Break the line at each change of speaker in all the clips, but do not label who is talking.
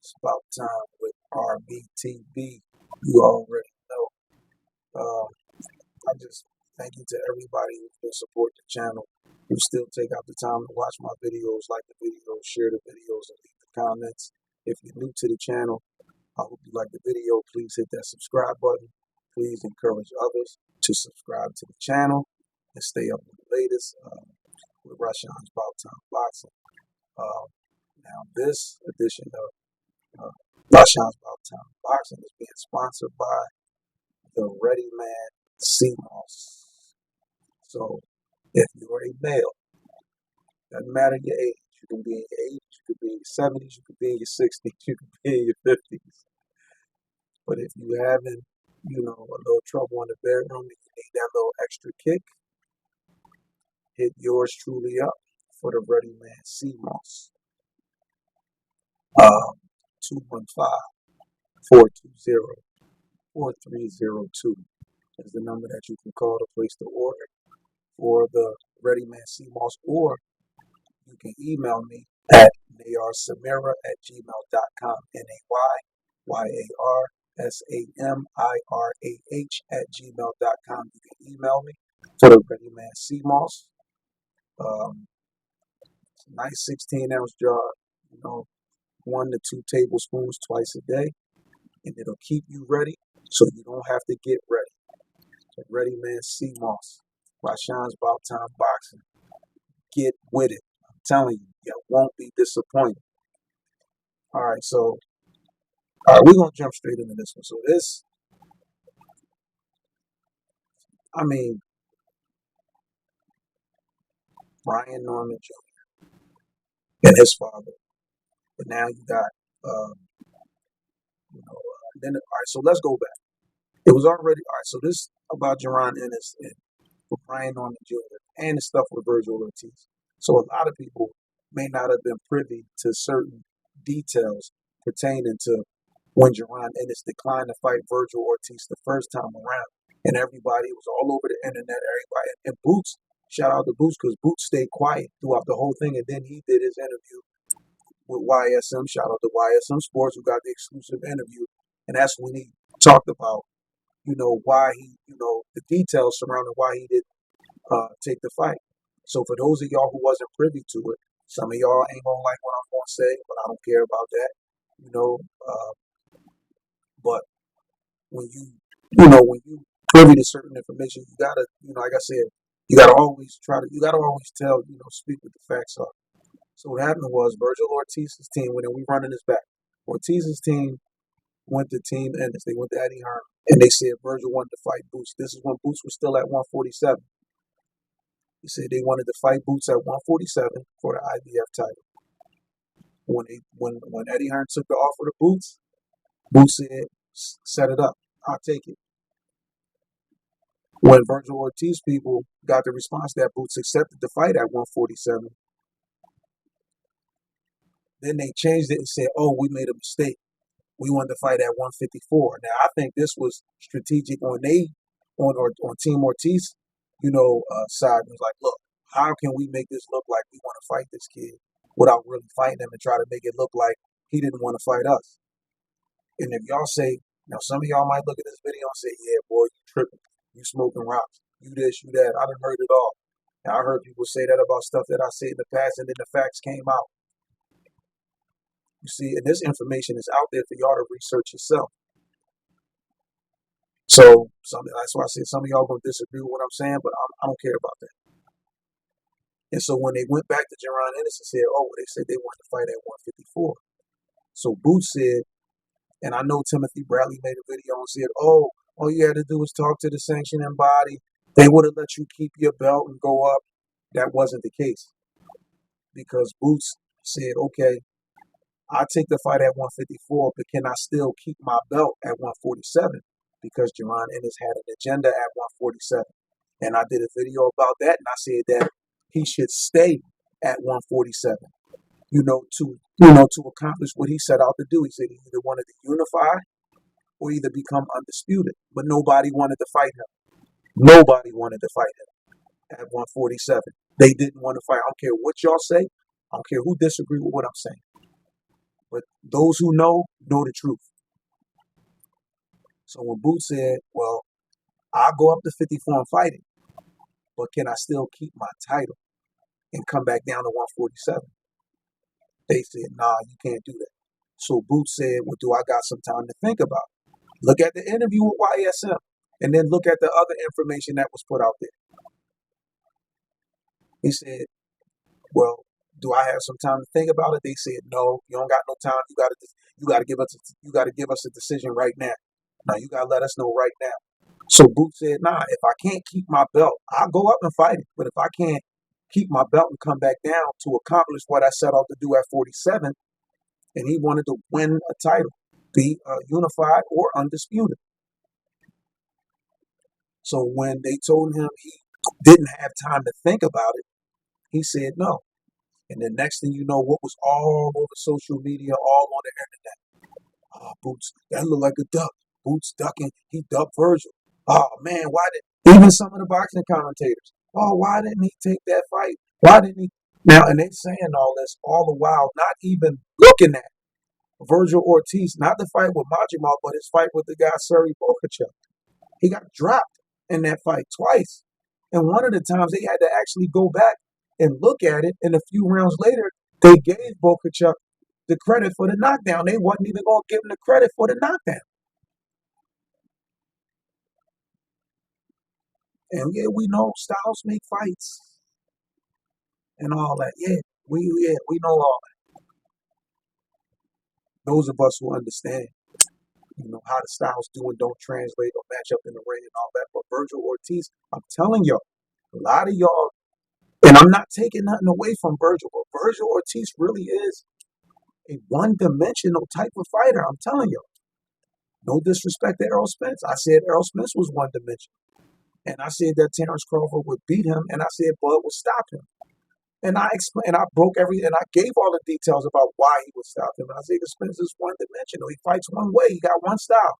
It's about time with RBTB. You already know. Uh, I just thank you to everybody who will support the channel, who still take out the time to watch my videos, like the videos, share the videos, and leave the comments. If you're new to the channel, I hope you like the video. Please hit that subscribe button. Please encourage others to subscribe to the channel and stay up with the latest with Rashawn's About Time Boxing. Now, this edition of Rashawn's About Time Boxing is being sponsored by the Ready Man CMOS. So, if you're a male, doesn't matter your age. You can be in your 80s, you could be in your 70s, you could be in your 60s, you could be in your 50s. But if you're having, a little trouble in the bedroom and you need that little extra kick, hit yours truly up for the Ready Man CMOS. 215-420-4302 is the number that you can call to place the order for the Ready Man CMOS, or you can email me at nayarsamirah@gmail.com, NAYARSAMIRAH@gmail.com. You can email me for the Ready Man CMOS. It's a nice 16-ounce jar, 1 to 2 tablespoons twice a day, and it'll keep you ready so you don't have to get ready. So Ready Man CMOS, Rashawn's About Time Boxing. Get with it. I'm telling you, you won't be disappointed. All right, we're going to jump straight into this one. So Brian Norman Jr. and his father. But now you got, all right, so let's go back. It was already, all right, so this about Jaron Ennis and Brian Norman Jr. and the stuff with Virgil Ortiz. So a lot of people may not have been privy to certain details pertaining to when Jaron Ennis declined to fight Virgil Ortiz the first time around. And everybody was all over the internet, everybody. And Boots, shout out to Boots, because Boots stayed quiet throughout the whole thing. And then he did his interview with YSM, shout out to YSM Sports, who got the exclusive interview. And that's when he talked about, why he, the details surrounding why he didn't take the fight. So for those of y'all who wasn't privy to it, some of y'all ain't gonna like what I'm gonna say, but I don't care about that, but when you privy to certain information, you gotta, like I said, you gotta always tell, speak with the facts are. So what happened was Virgil Ortiz's team, when we running this back, Ortiz's team went to Team Ennis. They went to Eddie Hearn, and they said Virgil wanted to fight Boots. This is when Boots was still at 147. He said they wanted to fight Boots at 147 for the IBF title. When Eddie Hearn took the offer to Boots said, set it up. I'll take it. When Virgil Ortiz people got the response that Boots accepted the fight at 147, then they changed it and said, oh, we made a mistake. We wanted to fight at 154. Now, I think this was strategic on Team Ortiz, side. Was like, look, how can we make this look like we want to fight this kid without really fighting him, and try to make it look like he didn't want to fight us? And if y'all say, some of y'all might look at this video and say, yeah, boy, you tripping. You smoking rocks. You this, you that. I done heard it all. Now, I heard people say that about stuff that I said in the past, and then the facts came out. You see, and this information is out there for y'all to research yourself. So that's why I said some of y'all gonna disagree with what I'm saying, but I don't care about that. And so when they went back to Jaron Ennis and said, oh, they said they wanted to fight at 154. So Boots said, and I know Timothy Bradley made a video and said, oh, all you had to do was talk to the sanctioning body. They would have let you keep your belt and go up. That wasn't the case, because Boots said, okay, I take the fight at 154, but can I still keep my belt at 147? Because Jaron Ennis had an agenda at 147. And I did a video about that, and I said that he should stay at 147, to accomplish what he set out to do. He said he either wanted to unify or either become undisputed. But nobody wanted to fight him. Nobody wanted to fight him at 147. They didn't want to fight. I don't care what y'all say. I don't care who disagree with what I'm saying. But those who know the truth. So when Boots said, well, I'll go up to 54 and fight him, but can I still keep my title and come back down to 147? They said, nah, you can't do that. So Boots said, well, do I got some time to think about it? Look at the interview with YSM, and then look at the other information that was put out there. He said, well, do I have some time to think about it? They said, no, you don't got no time. You got to give us a decision right now. Now you got to let us know right now. So Boots said, nah, if I can't keep my belt, I'll go up and fight it. But if I can't keep my belt and come back down to accomplish what I set out to do at 47, and he wanted to win a title, be unified or undisputed. So when they told him he didn't have time to think about it, he said no. And the next thing you know, what was all over social media, all on the internet? Oh, Boots, that looked like a duck. Boots ducking, he ducked Virgil. Oh man, why did even some of the boxing commentators? Oh, why didn't he take that fight? Why didn't he? Now, and they saying all this all the while, not even looking at Virgil Ortiz, not the fight with Majima, but his fight with the guy Sergey Bokachev. He got dropped in that fight twice. And one of the times they had to actually go back and look at it, and a few rounds later, they gave Bokachev the credit for the knockdown. They wasn't even going to give him the credit for the knockdown. And yeah, we know styles make fights and all that. Yeah, we know all that. Those of us who understand, how the styles do and don't translate or match up in the ring and all that. But Virgil Ortiz, I'm telling y'all, a lot of y'all, and I'm not taking nothing away from Virgil, but Virgil Ortiz really is a one-dimensional type of fighter. I'm telling you. No disrespect to Errol Spence. I said Errol Spence was one-dimensional. And I said that Terrence Crawford would beat him, and I said Bud would stop him. And I explained, and I broke and I gave all the details about why he would stop him. And I said Spence is one-dimensional. He fights one way. He got one style.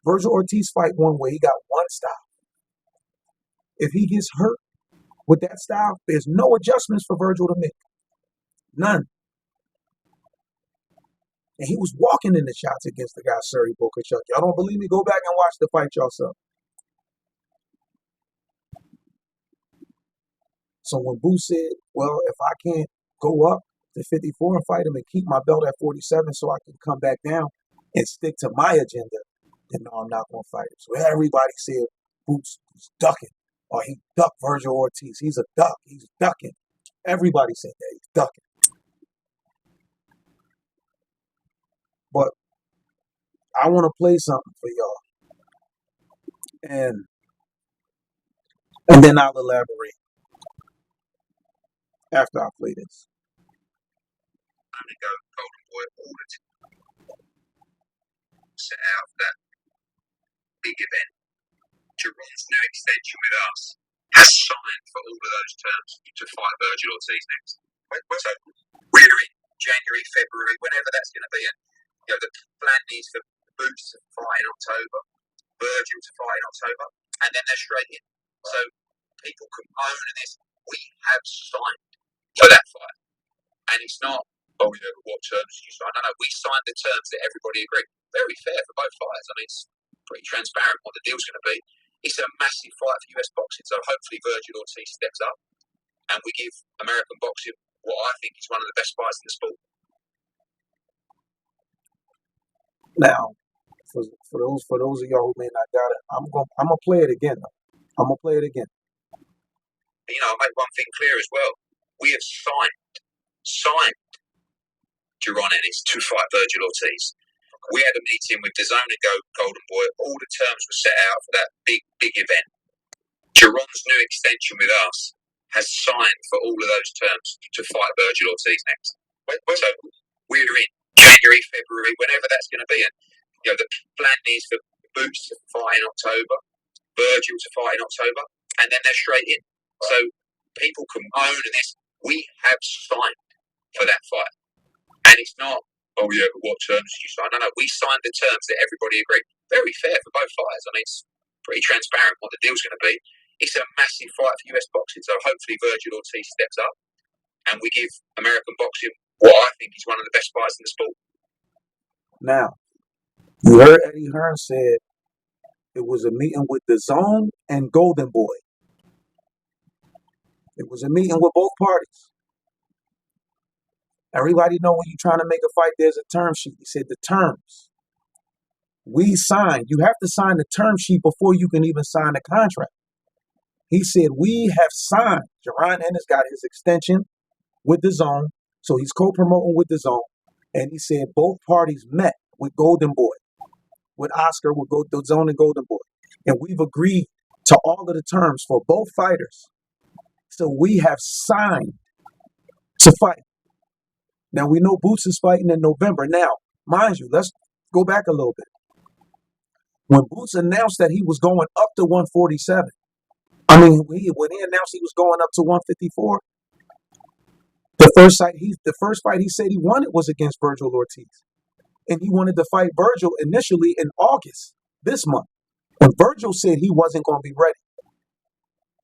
Virgil Ortiz fight one way. He got one style. If he gets hurt with that style, there's no adjustments for Virgil to make. None. And he was walking in the shots against the guy, Sergey Bokachev. Y'all don't believe me? Go back and watch the fight yourself. So when Boo said, well, if I can't go up to 54 and fight him and keep my belt at 47 so I can come back down and stick to my agenda, then no, I'm not going to fight him. So everybody said Boots was ducking, or he ducked Virgil Ortiz. He's a duck. He's ducking. Everybody said that. He's ducking. But I want to play something for y'all. And then I'll elaborate after I play this. I'm going to go Golden Boy ordered set out that big event. Jaron's new extension with us has signed for all of those terms to fight Virgil Ortiz next. So we're in January, February, whenever that's going to be. And the plan is for Boots to fight in October, Virgil to fight in October, and then they're straight in. So people can own this. We have signed for that fight. And it's not, oh yeah, but what terms did you sign? No, we signed the terms that everybody agreed. Very fair for both fighters. I mean, it's pretty transparent what the deal's going to be. It's a massive fight for US boxing, so hopefully Virgil Ortiz steps up and we give American boxing what I think is one of the best fights in the sport. Now, for those of y'all who may not got it, I'm gonna play it again. I'm gonna play it again. I'll make one thing clear as well. We have signed Jaron Ennis to fight Virgil Ortiz. We had a meeting with the Zone and Go Golden Boy. All the terms were set out for that big event. Jaron's new extension with us has signed for all of those terms to fight Virgil Ortiz next. So we're in January, February, whenever that's going to be. And the plan is for Boots to fight in October, Virgil to fight in October, and then they're straight in. So people can own this. We have signed for that fight. And it's not, oh yeah, but what terms did you sign? No, we signed the terms that everybody agreed. Very fair for both fighters. I mean, it's pretty transparent what the deal's going to be. It's a massive fight for US boxing, so hopefully Virgil Ortiz steps up and we give American boxing Well, I think he's one of the best fighters in the sport. Now, you heard Eddie Hearn said it was a meeting with the Zone and Golden Boy. It was a meeting with both parties. Everybody know when you're trying to make a fight, there's a term sheet. He said the terms. We signed. You have to sign the term sheet before you can even sign the contract. He said, we have signed. Jaron Ennis got his extension with the Zone, so he's co-promoting with the Zone. And he said both parties met with Golden Boy, with Oscar, with the Zone and Golden Boy. And we've agreed to all of the terms for both fighters. So we have signed to fight. Now, we know Boots is fighting in November. Now, mind you, let's go back a little bit. When Boots announced that he was going up to 147, when he announced he was going up to 154, the first fight he said he wanted was against Virgil Ortiz. And he wanted to fight Virgil initially in August, this month. When Virgil said he wasn't going to be ready,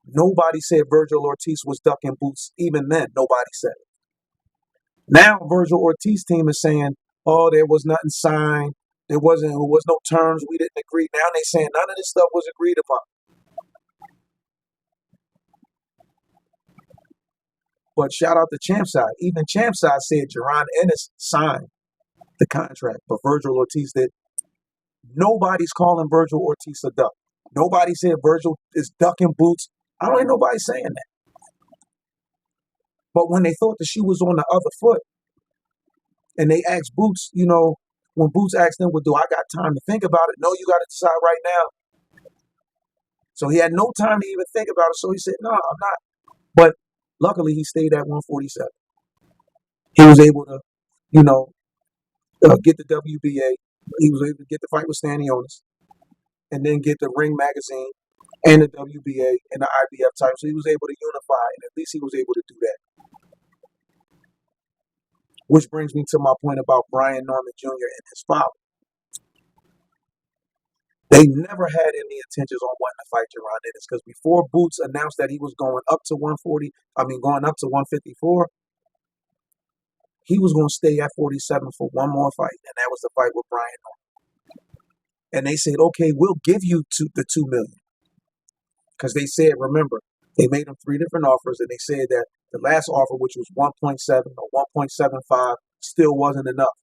nobody said Virgil Ortiz was ducking Boots. Even then, nobody said it. Now, Virgil Ortiz team is saying, oh, there was nothing signed. There was no terms. We didn't agree. Now they're saying none of this stuff was agreed upon. But shout out to Champside. Even Champside said Jaron Ennis signed the contract, but Virgil Ortiz did. Nobody's calling Virgil Ortiz a duck. Nobody said Virgil is ducking Boots. I don't hear nobody saying that. But when they thought the shoe was on the other foot, and they asked Boots, when Boots asked them, well, do I got time to think about it? No, you got to decide right now. So he had no time to even think about it. So he said, no, I'm not. But luckily, he stayed at 147. He was able to, get the WBA. He was able to get the fight with Stanionis, and then get the Ring magazine and the WBA and the IBF title. So he was able to unify, and at least he was able to do that. Which brings me to my point about Brian Norman Jr. and his father. They never had any intentions on wanting to fight Jaron Ennis, because before Boots announced that he was going up to 154, he was going to stay at 47 for one more fight, and that was the fight with Brian Norman. And they said, okay, we'll give you the $2 million. Because they said, remember, they made him 3 different offers, and they said that the last offer, which was 1.7 or 1.75, still wasn't enough.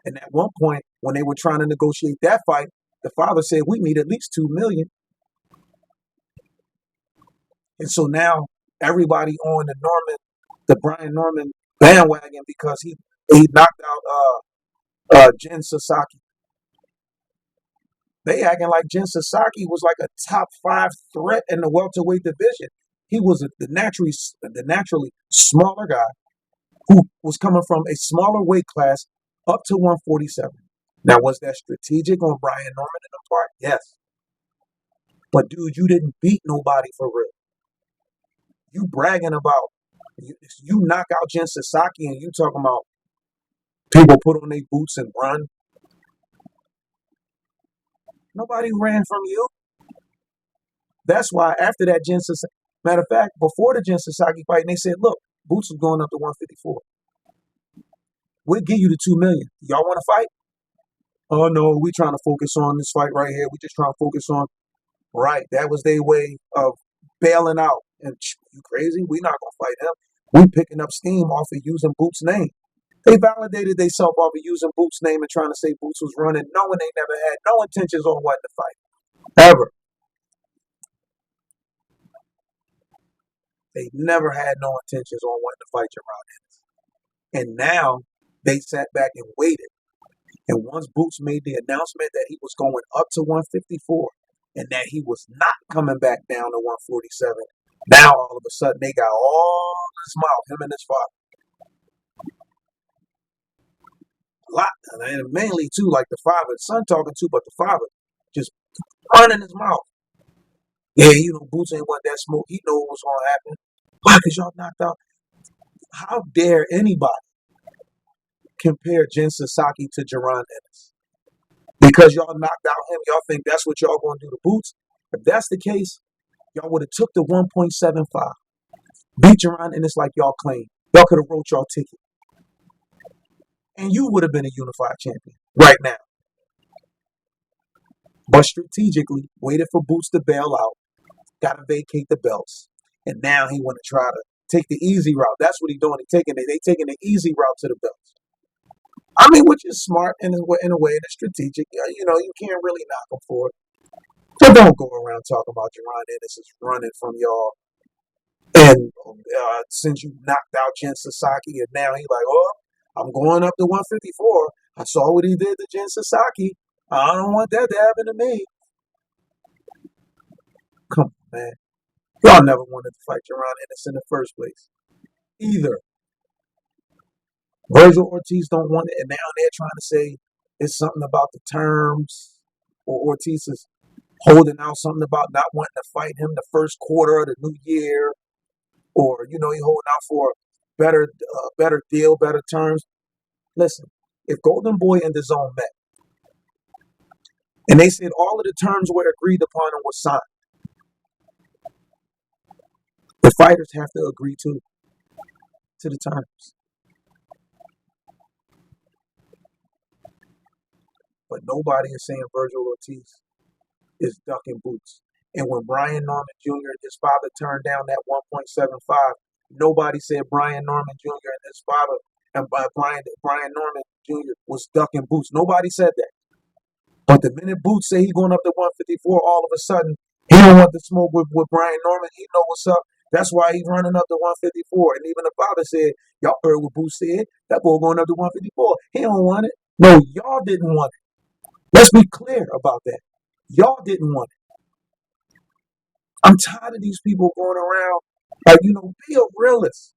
And at one point, when they were trying to negotiate that fight, the father said, we need at least $2 million. And so now everybody on the Brian Norman bandwagon, because he knocked out Jin Sasaki. They acting like Jin Sasaki was like a top 5 threat in the welterweight division. He was the naturally smaller guy who was coming from a smaller weight class up to 147. Now, was that strategic on Brian Norman in the part? Yes. But, dude, you didn't beat nobody for real. You bragging about, you knock out Jin Sasaki, and you talking about people put on their boots and run. Nobody ran from you. That's why after that Jin Sasaki, matter of fact, before the Jin Sasaki fight, they said, look, Boots was going up to 154. We'll give you the $2 million. Y'all want to fight? Oh, no, we trying to focus on this fight right here. We just trying to focus on, right, that was their way of bailing out. And you crazy? We not going to fight him. We picking up steam off of using Boots' name. They validated themselves off of using Boots' name and trying to say Boots was running, knowing they never had no intentions on wanting to fight. Ever. They never had no intentions on wanting to fight Jaron Ennis. And now they sat back and waited. And once Boots made the announcement that he was going up to 154 and that he was not coming back down to 147, now all of a sudden they got all his mouth, him and his father. A lot. And mainly, too, like the father, son talking too, but the father just running his mouth. Yeah, Boots ain't want that smoke. He knew what was going to happen. Why? Because y'all knocked out. How dare anybody compare Jin Sasaki to Jaron Ennis? Because y'all knocked out him, y'all think that's what y'all going to do to Boots? If that's the case, y'all would have took the 1.75. Beat Jaron Ennis like y'all claim. Y'all could have wrote y'all ticket. and you would have been a unified champion right now. But strategically, waited for Boots to bail out, got to vacate the belts, and now he want to try to take the easy route. That's what he's doing. They taking the easy route to the belts. I mean, which is smart in a way, that's strategic. You know, you can't really knock him for it. So don't go around talking about Jaron Ennis is running from y'all. And since you knocked out Jen Sasaki, and now he's like, oh, I'm going up to 154. I saw what he did to Jen Sasaki. I don't want that to happen to me. Come on, man. Y'all never wanted to fight Jaron Ennis in the first place. Either. Virgil Ortiz don't want it, and now they're trying to say it's something about the terms, or Ortiz is holding out something about not wanting to fight him the first quarter of the new year, or he holding out for better deal, better terms. Listen, if Golden Boy and the Zone met, and they said all of the terms were agreed upon and were signed, the fighters have to agree to the terms. But nobody is saying Virgil Ortiz is ducking Boots. And when Brian Norman Jr. and his father turned down that 1.75, nobody said Brian Norman Jr. and his father and Brian Norman Jr. was ducking Boots. Nobody said that. But the minute Boots say he's going up to 154, all of a sudden he don't want to smoke with Brian Norman. He know what's up. That's why he's running up to 154. And even the father said, y'all heard what Boots said. That boy going up to 154. He don't want it. No, y'all didn't want it. Let's be clear about that. Y'all didn't want it. I'm tired of these people going around like, be a realist.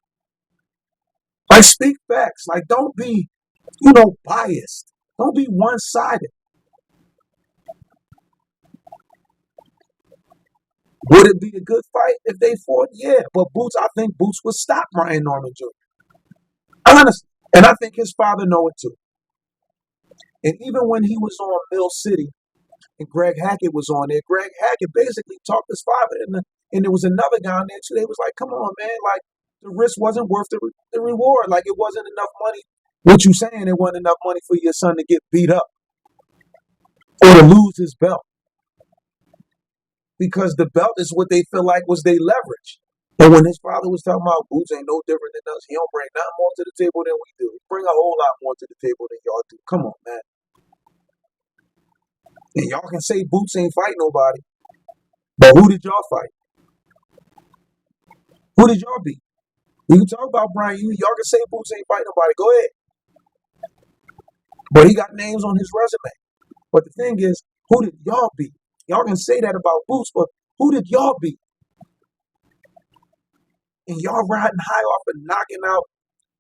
Like, speak facts. Like, don't be, biased. Don't be one-sided. Would it be a good fight if they fought? Yeah, but I think Boots would stop Brian Norman Jr. Honestly. And I think his father know it too. And even when he was on Mill City and Greg Hackett was on there, Greg Hackett basically talked his father, and there was another guy on there too. They was like, come on, man, like the risk wasn't worth the reward. Like it wasn't enough money. What you saying, it wasn't enough money for your son to get beat up or to lose his belt. Because the belt is what they feel like was their leverage. And when his father was talking about Boots ain't no different than us, he don't bring nothing more to the table than we do. He bring a whole lot more to the table than y'all do. Come on, man. And y'all can say Boots ain't fight nobody, but who did y'all fight? Who did y'all beat? You can talk about Brian. Y'all can say Boots ain't fight nobody. Go ahead. But he got names on his resume. But the thing is, who did y'all beat? Y'all can say that about Boots, but who did y'all beat? And y'all riding high off and knocking out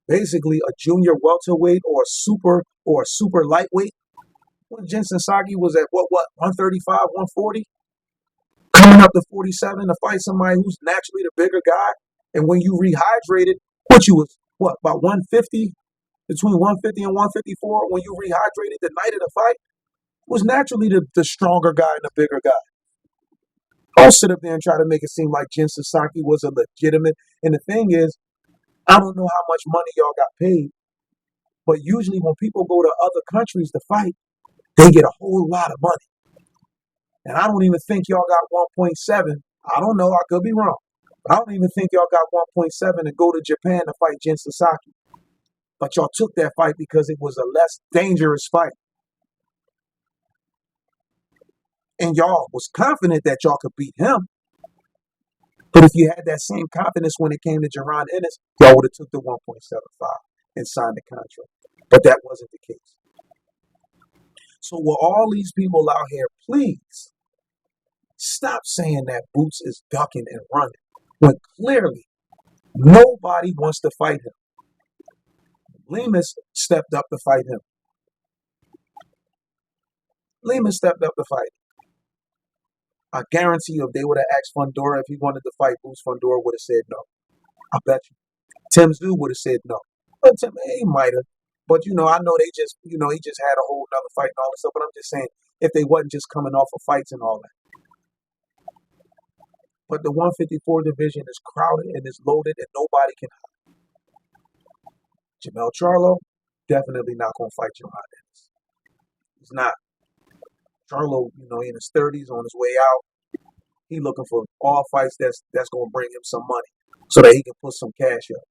basically a junior welterweight or a super lightweight. When Jen Sasaki was at what 135, 140, coming up to 47 to fight somebody who's naturally the bigger guy. And when you rehydrated, you was about 150, between 150 and 154. When you rehydrated the night of the fight, was naturally the stronger guy and the bigger guy. Don't sit up there and try to make it seem like Jen Sasaki was a legitimate. And the thing is, I don't know how much money y'all got paid, but usually when people go to other countries to fight, they get a whole lot of money. And I don't even think y'all got 1.7. I don't know. I could be wrong. But I don't even think y'all got 1.7 to go to Japan to fight Jen Sasaki. But y'all took that fight because it was a less dangerous fight. And y'all was confident that y'all could beat him. But if you had that same confidence when it came to Jaron Ennis, y'all would have took the 1.75 and signed the contract. But that wasn't the case. So with all these people out here, please stop saying that Boots is ducking and running when clearly nobody wants to fight him. Lima stepped up to fight him. Lima stepped up to fight him. I guarantee you, if they would have asked Fundora if he wanted to fight Boots, Fundora would have said no. I bet you. Tim Tszyu would have said no. But Tim, he might have. But, I know they just, he just had a whole nother fight and all this stuff. But I'm just saying, if they wasn't just coming off of fights and all that. But the 154 division is crowded and is loaded and nobody can hide. Jamel Charlo, definitely not gonna fight Jaron Ennis. He's not. Charlo, in his 30s, on his way out, he looking for all fights that's gonna bring him some money, so that he can put some cash up.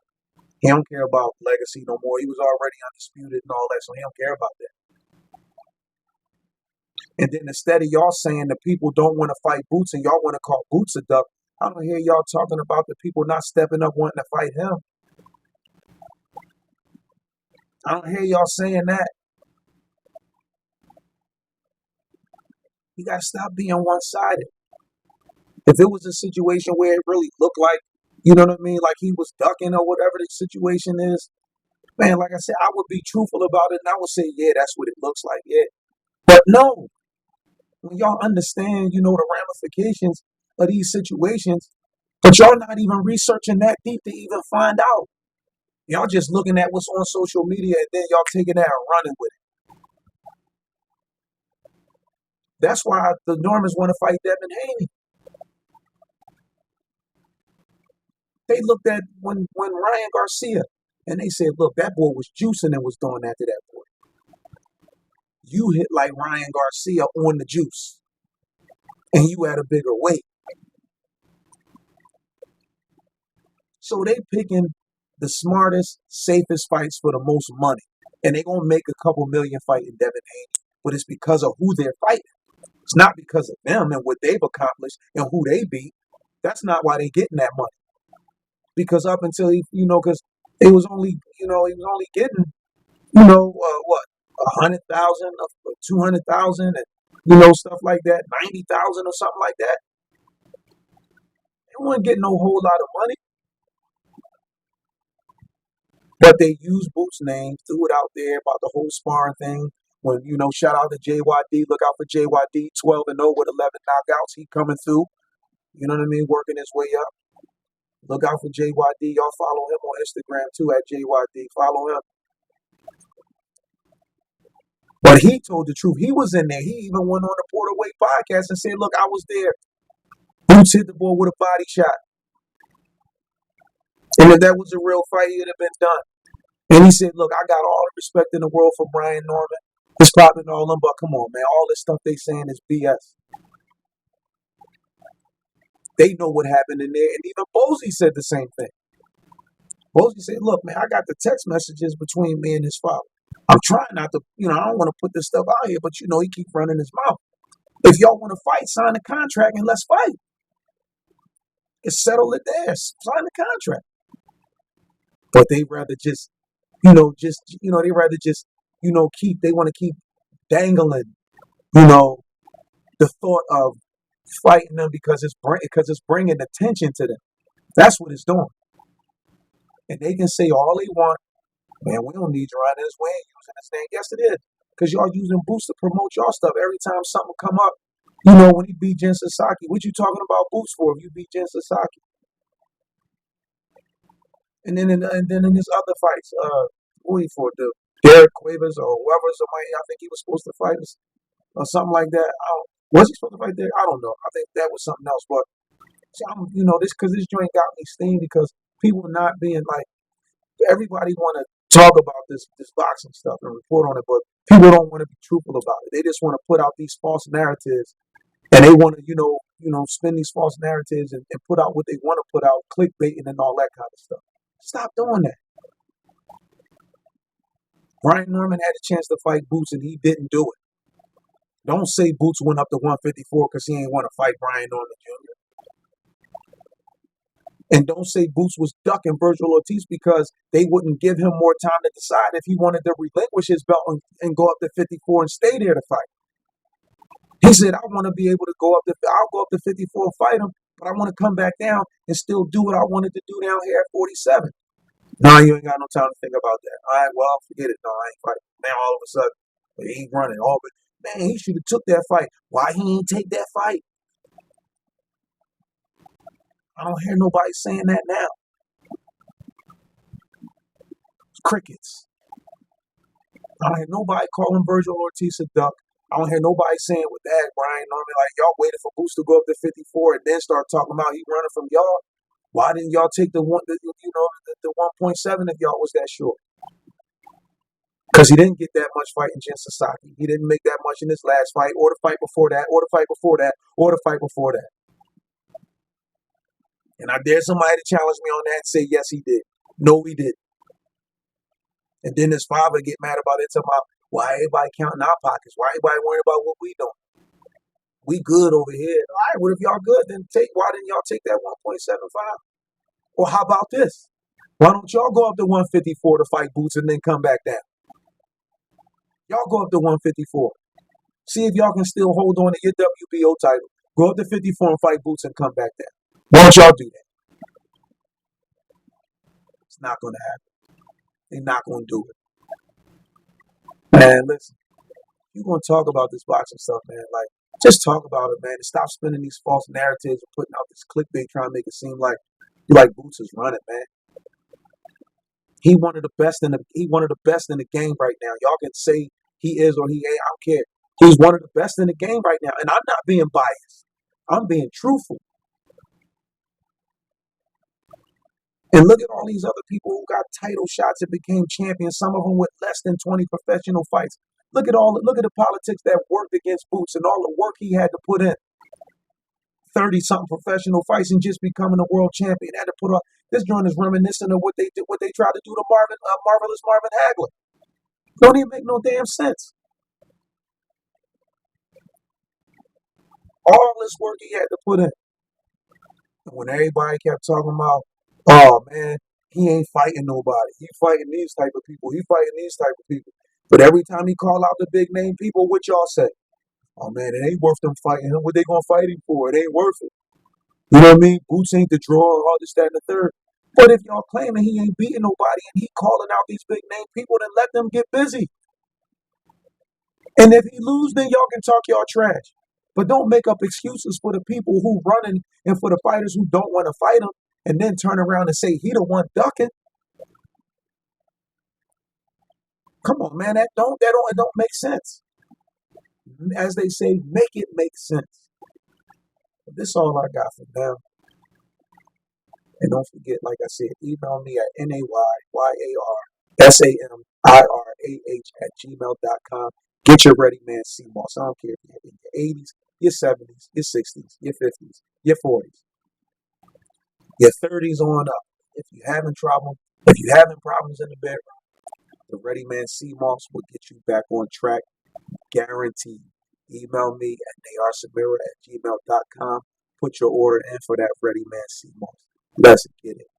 He don't care about legacy no more. He was already undisputed and all that, so he don't care about that. And then instead of y'all saying the people don't want to fight Boots and y'all want to call Boots a duck, I don't hear y'all talking about the people not stepping up wanting to fight him. I don't hear y'all saying that. You gotta stop being one-sided. If it was a situation where it really looked like, you know what I mean, like he was ducking or whatever the situation is, man, like I said, I would be truthful about it and I would say, yeah, that's what it looks like, yeah. But no, when y'all understand, the ramifications of these situations, but y'all not even researching that deep to even find out. Y'all just looking at what's on social media and then y'all taking that and running with it. That's why the Normans want to fight Devin Haney. They looked at when Ryan Garcia and they said, look, that boy was juicing and was doing that to that boy. You hit like Ryan Garcia on the juice and you had a bigger weight. So they picking the smartest, safest fights for the most money. And they're going to make a couple million fighting Devin Haney. But it's because of who they're fighting. It's not because of them and what they've accomplished and who they beat. That's not why they're getting that money. Because up until because it was only, he was only getting, what, 100,000, 200,000, and stuff like that, 90,000 or something like that. They weren't getting no whole lot of money. But they used Boots' name, threw it out there about the whole sparring thing. When, shout out to JYD, look out for JYD, 12-0 with 11 knockouts. He coming through, you know what I mean, working his way up. Look out for JYD. Y'all follow him on Instagram too at JYD. Follow him. But he told the truth. He was in there. He even went on the Porterweight podcast and said, look, I was there. Boots hit the boy with a body shot. And if that was a real fight, it would have been done. And he said, look, I got all the respect in the world for Brian Norman. It's popping all them, but come on, man. All this stuff they saying is BS. They know what happened in there. And even Bozy said the same thing. Bozy said, look, man, I got the text messages between me and his father. I'm trying not to, I don't want to put this stuff out here, but, he keep running his mouth. If y'all want to fight, sign the contract and let's fight. It's settle it there. Sign the contract. But they rather just, they rather just, they want to keep dangling, the thought of fighting them because it's bringing attention to them. That's what it's doing. And they can say all they want. Man, we don't need Jaron Ennis. We ain't using this thing. Yes, it is. Because y'all using Boots to promote y'all stuff. Every time something come up, when he beat Jen Sasaki, what you talking about Boots for if you beat Jen Sasaki? And then in his other fights, who he fought? Derek Cuevas or whoever, somebody, I think he was supposed to fight us or something like that. Was he supposed to fight there? I don't know. I think that was something else. But, this joint got me steamed because people not being like, everybody want to talk about this boxing stuff and report on it, but people don't want to be truthful about it. They just want to put out these false narratives, and they want to, spin these false narratives and put out what they want to put out, clickbaiting and all that kind of stuff. Stop doing that. Brian Norman had a chance to fight Boots and he didn't do it. Don't say Boots went up to 154 because he ain't want to fight Brian Norman Jr. And don't say Boots was ducking Virgil Ortiz because they wouldn't give him more time to decide if he wanted to relinquish his belt and go up to 54 and stay there to fight. He said, I want to be able to I'll go up to 54 and fight him, but I want to come back down and still do what I wanted to do down here at 47. No, you ain't got no time to think about that. All right, well, forget it. No, I ain't fighting. Now all of a sudden, he ain't running. Man, he should have took that fight. Why he ain't take that fight? I don't hear nobody saying that now. It's crickets. I don't hear nobody calling Virgil Ortiz a duck. I don't hear nobody saying with that, Brian Norman, like y'all waited for Boots to go up to 54 and then start talking about he running from y'all. Why didn't y'all take the 1.7 if y'all was that short? Because he didn't get that much fighting Jin Sasaki. He didn't make that much in his last fight, or the fight before that, or the fight before that, or the fight before that. And I dare somebody to challenge me on that and say, yes, he did. No, he didn't. And then his father get mad about it, talking about why everybody counting our pockets? Why everybody worrying about what we doing? We good over here. All right, well, if y'all good, then why didn't y'all take that 1.75? Or how about this? Why don't y'all go up to 154 to fight Boots and then come back down? Y'all go up to 154. See if y'all can still hold on to your WBO title. Go up to 54 and fight Boots and come back down. Why don't y'all do that? It's not going to happen. They're not going to do it. Man, listen, you're going to talk about this boxing stuff, man. Like, just talk about it, man. And stop spinning these false narratives and putting out this clickbait trying to make it seem like Boots is running, man. He one of the best in the game right now. Y'all can say he is or he ain't. I don't care. He's one of the best in the game right now. And I'm not being biased. I'm being truthful. And look at all these other people who got title shots and became champions, some of them with less than 20 professional fights. Look at the politics that worked against Boots and all the work he had to put in. 30-something professional fights and just becoming a world champion. Had to put on this joint is reminiscent of what they tried to do to Marvelous Marvin Hagler. Don't even make no damn sense. All this work he had to put in. And when everybody kept talking about, oh man, he ain't fighting nobody. He fighting these type of people. He fighting these type of people. But every time he call out the big name people, what y'all say? Oh man, it ain't worth them fighting him. What they gonna fight him for? It ain't worth it. You know what I mean? Boots ain't the draw, all this, that, and the third. But if y'all claiming he ain't beating nobody and he calling out these big name people, then let them get busy. And if he lose, then y'all can talk y'all trash. But don't make up excuses for the people who running and for the fighters who don't want to fight him and then turn around and say he the one ducking. Come on, man, it don't make sense. As they say, make it make sense. But this is all I got for now. And don't forget, like I said, email me at nayyarsammirah@gmail.com. Get your ready, man, CMOS. I don't care if you're in your 80s, your 70s, your 60s, your 50s, your 40s, your 30s on up. If you're having problems in the bedroom, the Ready Man CMOS will get you back on track, guaranteed. Email me at nayyarsammirah@gmail.com. Put your order in for that Ready Man CMOS. Let's get it.